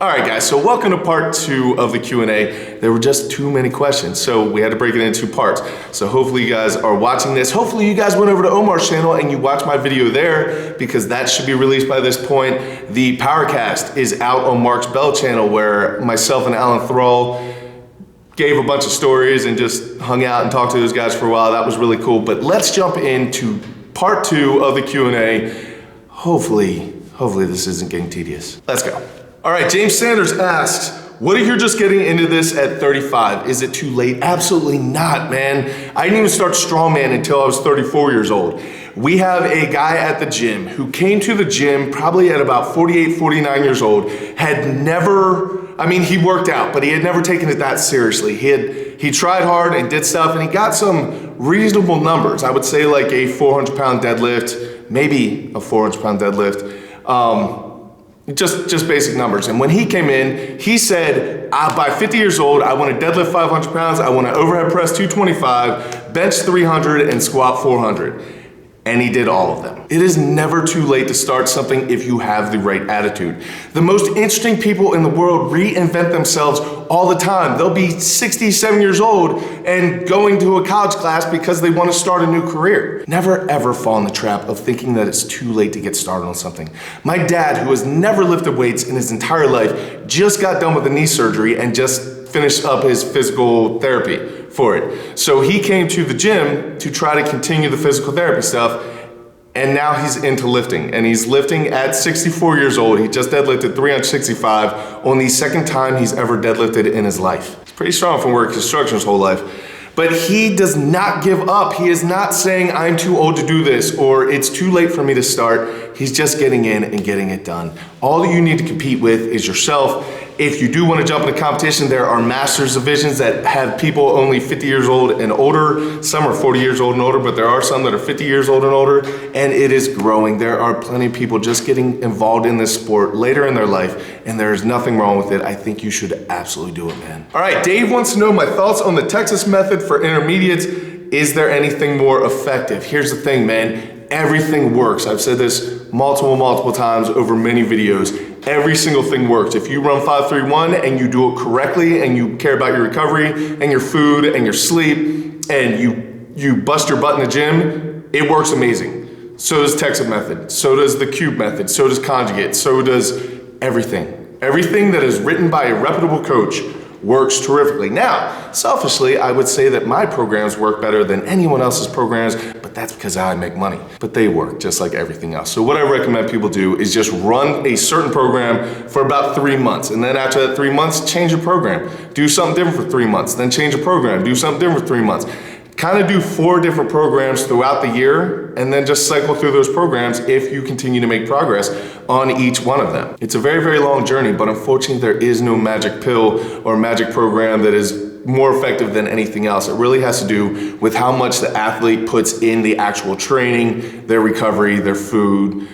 All right, guys, so welcome to part 2 of the Q&A. There were just too many questions, so we had to break it into 2 parts. So hopefully you guys are watching this. Hopefully you guys went over to Omar's channel and you watched my video there, because that should be released by this point. The Powercast is out on Mark's Bell channel, where myself and Alan Thrall gave a bunch of stories and just hung out and talked to those guys for a while. That was really cool. But let's jump into part 2 of the Q&A. Hopefully this isn't getting tedious. Let's go. All right, James Sanders asks, what if you're just getting into this at 35? Is it too late? Absolutely not, man. I didn't even start Strongman until I was 34 years old. We have a guy at the gym who came to the gym probably at about 48, 49 years old, had never, he worked out, but he had never taken it that seriously. He tried hard and did stuff, and he got some reasonable numbers. I would say like a 400-pound deadlift, maybe a 400-pound deadlift. Just basic numbers. And when he came in, he said, by 50 years old, I want to deadlift 500 pounds, I want to overhead press 225, bench 300, and squat 400. And he did all of them. It is never too late to start something if you have the right attitude. The most interesting people in the world reinvent themselves all the time. They'll be 67 years old and going to a college class because they want to start a new career. Never ever fall in the trap of thinking that it's too late to get started on something. My dad, who has never lifted weights in his entire life, just got done with a knee surgery and just finished up his physical therapy for it. So he came to the gym to try to continue the physical therapy stuff, and now he's into lifting, and he's lifting at 64 years old. He just deadlifted 365 on the second time he's ever deadlifted in his life. It's pretty strong from work construction his whole life. But he does not give up. He is not saying, I'm too old to do this, or it's too late for me to start. He's just getting in and getting it done. All that you need to compete with is yourself. If you do want to jump into competition, there are masters divisions that have people only 50 years old and older. Some are 40 years old and older, but there are some that are 50 years old and older, and it is growing. There are plenty of people just getting involved in this sport later in their life, and there is nothing wrong with it. I think you should absolutely do it, man. All right, Dave wants to know my thoughts on the Texas method for intermediates. Is there anything more effective? Here's the thing, man. Everything works. I've said this multiple times over many videos. Every single thing works. If you run 5-3-1 and you do it correctly and you care about your recovery and your food and your sleep and you bust your butt in the gym, it works amazing. So does Texas method. So does the cube method. So does conjugate. So does everything. Everything that is written by a reputable coach works terrifically. Now, selfishly, I would say that my programs work better than anyone else's programs, but that's because I make money. But they work just like everything else. So what I recommend people do is just run a certain program for about 3 months. And then after that 3 months, change your program. Do something different for 3 months. Then change your program. Do something different for 3 months. Kind of do 4 different programs throughout the year, and then just cycle through those programs if you continue to make progress on each one of them. It's a very long journey, but unfortunately there is no magic pill or magic program that is more effective than anything else. It really has to do with how much the athlete puts in the actual training, their recovery, their food,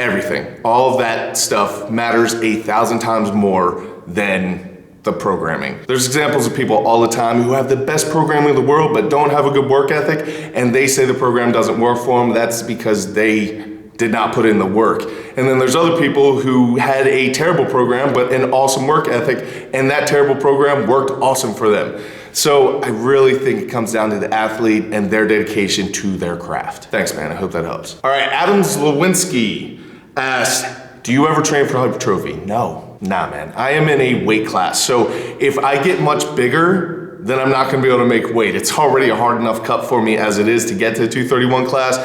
everything. All of that stuff matters 1,000 times more than the programming. There's examples of people all the time who have the best programming in the world but don't have a good work ethic, and they say the program doesn't work for them. That's because they did not put in the work. And then there's other people who had a terrible program but an awesome work ethic, and that terrible program worked awesome for them. So I really think it comes down to the athlete and their dedication to their craft. Thanks, man. I hope that helps. All right, Adams Lewinsky asked, do you ever train for hypertrophy? No. Nah, man. I am in a weight class. So if I get much bigger, then I'm not gonna be able to make weight. It's already a hard enough cut for me as it is to get to the 231 class.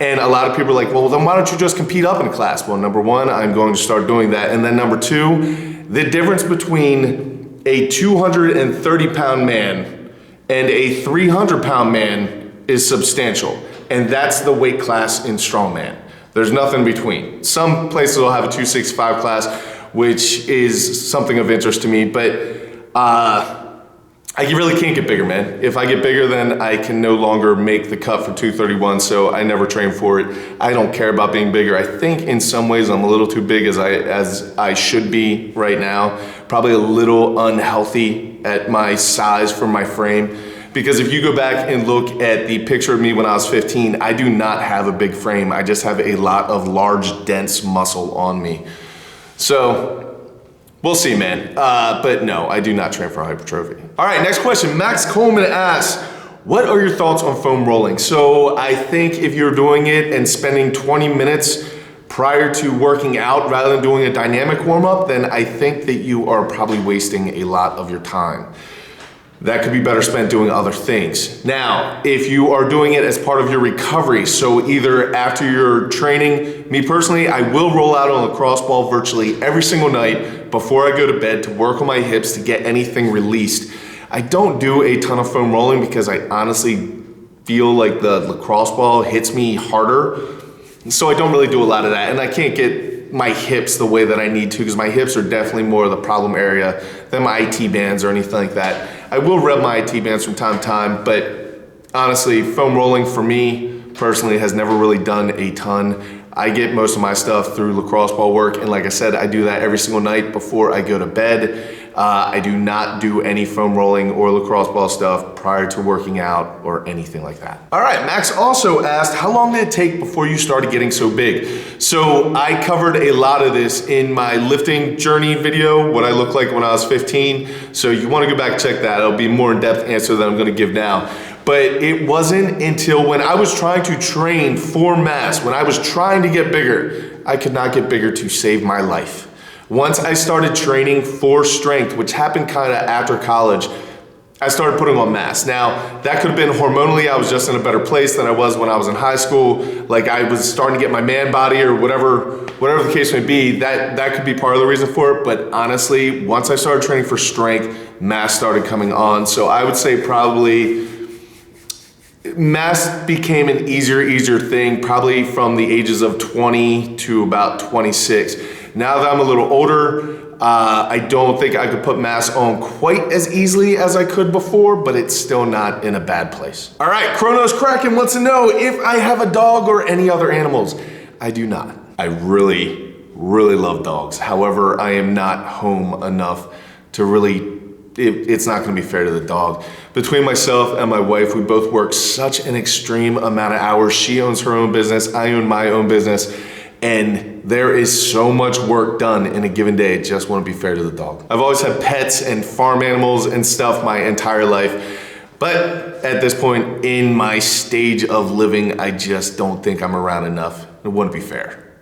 And a lot of people are like, well, then why don't you just compete up in a class? Well, number one, I'm going to start doing that. And then number two, the difference between a 230-pound man and a 300-pound man is substantial. And that's the weight class in Strongman. There's nothing between. Some places will have a 265 class, which is something of interest to me, but I really can't get bigger, man. If I get bigger, then I can no longer make the cut for 231, so I never train for it. I don't care about being bigger. I think in some ways I'm a little too big as I should be right now. Probably a little unhealthy at my size for my frame. Because if you go back and look at the picture of me when I was 15, I do not have a big frame. I just have a lot of large, dense muscle on me. So We'll see, man. But no, I do not train for hypertrophy. All right, next question. Max Coleman asks, what are your thoughts on foam rolling? So I think if you're doing it and spending 20 minutes prior to working out rather than doing a dynamic warm-up, then I think that you are probably wasting a lot of your time. That could be better spent doing other things. Now, if you are doing it as part of your recovery, so either after your training, me personally, I will roll out on a lacrosse ball virtually every single night before I go to bed to work on my hips to get anything released. I don't do a ton of foam rolling because I honestly feel like the lacrosse ball hits me harder. So I don't really do a lot of that, and I can't get my hips the way that I need to because my hips are definitely more of the problem area than my IT bands or anything like that. I will rub my IT bands from time to time, but honestly, foam rolling for me personally has never really done a ton. I get most of my stuff through lacrosse ball work, and like I said, I do that every single night before I go to bed. I do not do any foam rolling or lacrosse ball stuff prior to working out or anything like that. All right, Max also asked, how long did it take before you started getting so big? So I covered a lot of this in my lifting journey video, what I looked like when I was 15. So you wanna go back and check that. It'll be a more in-depth answer than I'm gonna give now. But it wasn't until when I was trying to train for mass, when I was trying to get bigger, I could not get bigger to save my life. Once I started training for strength, which happened kind of after college, I started putting on mass. Now, that could have been hormonally, I was just in a better place than I was when I was in high school. Like I was starting to get my man body or whatever the case may be, that could be part of the reason for it. But honestly, once I started training for strength, mass started coming on. So I would say probably mass became an easier thing probably from the ages of 20 to about 26. Now that I'm a little older, I don't think I could put mass on quite as easily as I could before, but it's still not in a bad place. All right, Chronos Kraken wants to know if I have a dog or any other animals. I do not. I really love dogs. However, I am not home enough to really, it's not gonna be fair to the dog. Between myself and my wife, we both work such an extreme amount of hours. She owns her own business, I own my own business. And there is so much work done in a given day, it just wouldn't be fair to the dog. I've always had pets and farm animals and stuff my entire life, but at this point in my stage of living, I just don't think I'm around enough. It wouldn't be fair,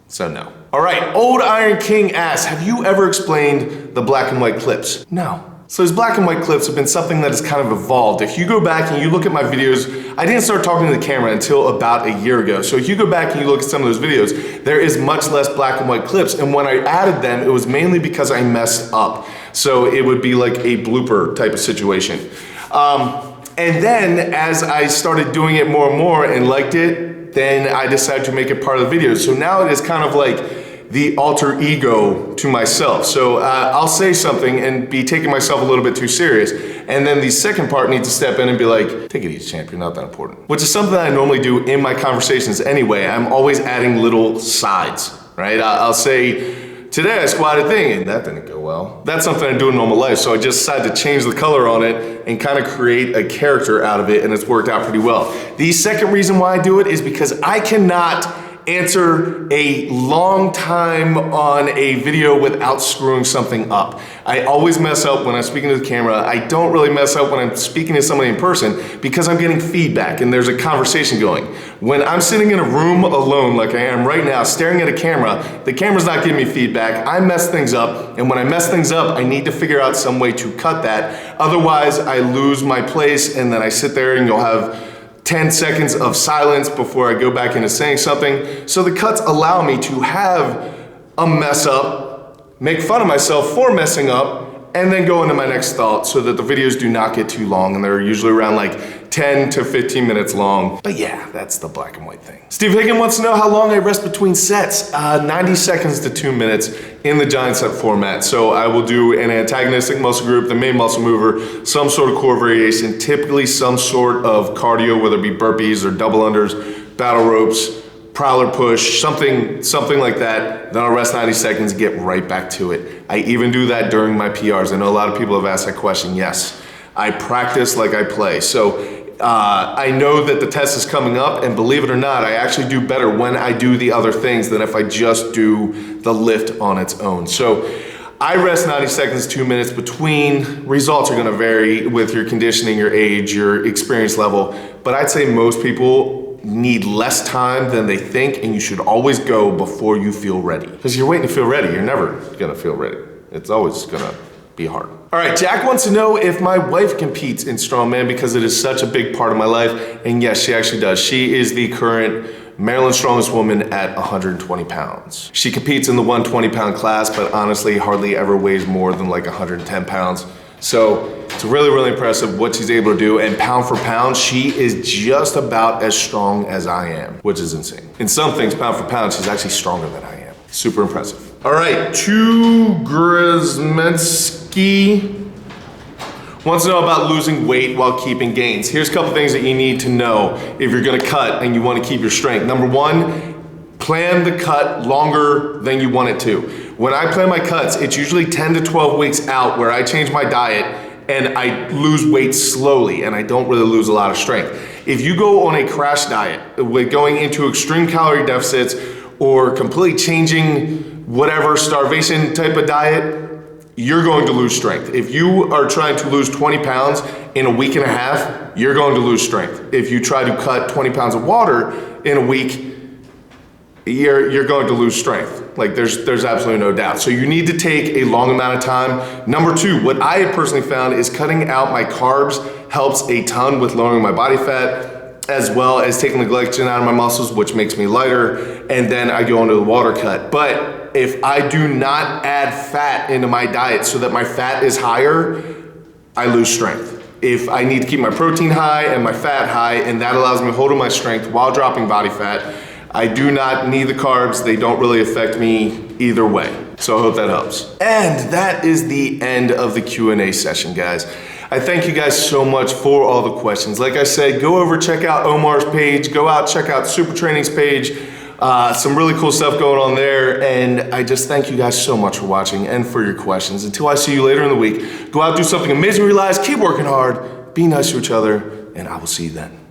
so no. All right, Old Iron King asks, have you ever explained the black and white clips? No. So these black and white clips have been something that has kind of evolved. If you go back and you look at my videos, I didn't start talking to the camera until about a year ago. So if you go back and you look at some of those videos, there is much less black and white clips. And when I added them, it was mainly because I messed up. So it would be like a blooper type of situation. And then as I started doing it more and more and liked it, then I decided to make it part of the video. So now it is kind of like the alter ego to myself. So I'll say something and be taking myself a little bit too serious. And then the second part needs to step in and be like, take it easy, champ, you're not that important. Which is something that I normally do in my conversations anyway. I'm always adding little sides, right? I'll say, today I squatted a thing and that didn't go well. That's something I do in normal life. So I just decided to change the color on it and kind of create a character out of it, and it's worked out pretty well. The second reason why I do it is because I cannot answer a long time on a video without screwing something up. I always mess up when I'm speaking to the camera. I don't really mess up when I'm speaking to somebody in person because I'm getting feedback and there's a conversation going. When I'm sitting in a room alone like I am right now, staring at a camera, the camera's not giving me feedback. I mess things up, and when I mess things up, I need to figure out some way to cut that. Otherwise, I lose my place and then I sit there and you'll have 10 seconds of silence before I go back into saying something. So the cuts allow me to have a mess up, make fun of myself for messing up, and then go into my next thought so that the videos do not get too long, and they're usually around like 10 to 15 minutes long. But yeah, that's the black and white thing. Steve Higgin wants to know how long I rest between sets. 90 seconds to 2 minutes in the giant set format. So I will do an antagonistic muscle group, the main muscle mover, some sort of core variation, typically some sort of cardio, whether it be burpees or double unders, battle ropes, prowler push, something like that. Then I'll rest 90 seconds, get right back to it. I even do that during my PRs. I know a lot of people have asked that question. Yes, I practice like I play. So I know that the test is coming up, and believe it or not, I actually do better when I do the other things than if I just do the lift on its own. So I rest 90 seconds, 2 minutes between. Results are gonna vary with your conditioning, your age, your experience level, but I'd say most people need less time than they think, and you should always go before you feel ready. Because you're waiting to feel ready, you're never gonna feel ready. It's always gonna be hard. All right, Jack wants to know if my wife competes in Strongman because it is such a big part of my life, and yes, she actually does. She is the current Maryland's strongest woman at 120 pounds. She competes in the 120-pound class, but honestly hardly ever weighs more than like 110 pounds. So it's really, really impressive what she's able to do, and pound for pound, she is just about as strong as I am, which is insane. In some things, pound for pound, she's actually stronger than I am. Super impressive. All right, Grzmensky wants to know about losing weight while keeping gains. Here's a couple things that you need to know if you're gonna cut and you wanna keep your strength. Number one, plan the cut longer than you want it to. When I plan my cuts, it's usually 10 to 12 weeks out where I change my diet and I lose weight slowly and I don't really lose a lot of strength. If you go on a crash diet with going into extreme calorie deficits or completely changing whatever starvation type of diet, you're going to lose strength. If you are trying to lose 20 pounds in a week and a half, you're going to lose strength. If you try to cut 20 pounds of water in a week, you're going to lose strength. Like there's absolutely no doubt. So you need to take a long amount of time. Number two, what I have personally found is cutting out my carbs helps a ton with lowering my body fat, as well as taking the glycogen out of my muscles, which makes me lighter, and then I go into the water cut. But if I do not add fat into my diet so that my fat is higher, I lose strength. If I need to keep my protein high and my fat high, and that allows me to hold on my strength while dropping body fat, I do not need the carbs. They don't really affect me either way. So I hope that helps. And that is the end of the Q&A session, guys. I thank you guys so much for all the questions. Like I said, go over, check out Omar's page, go out, check out Super Training's page. Some really cool stuff going on there, and I just thank you guys so much for watching and for your questions. Until I see you later in the week, go out, do something amazing with your lives, keep working hard, be nice to each other, and I will see you then.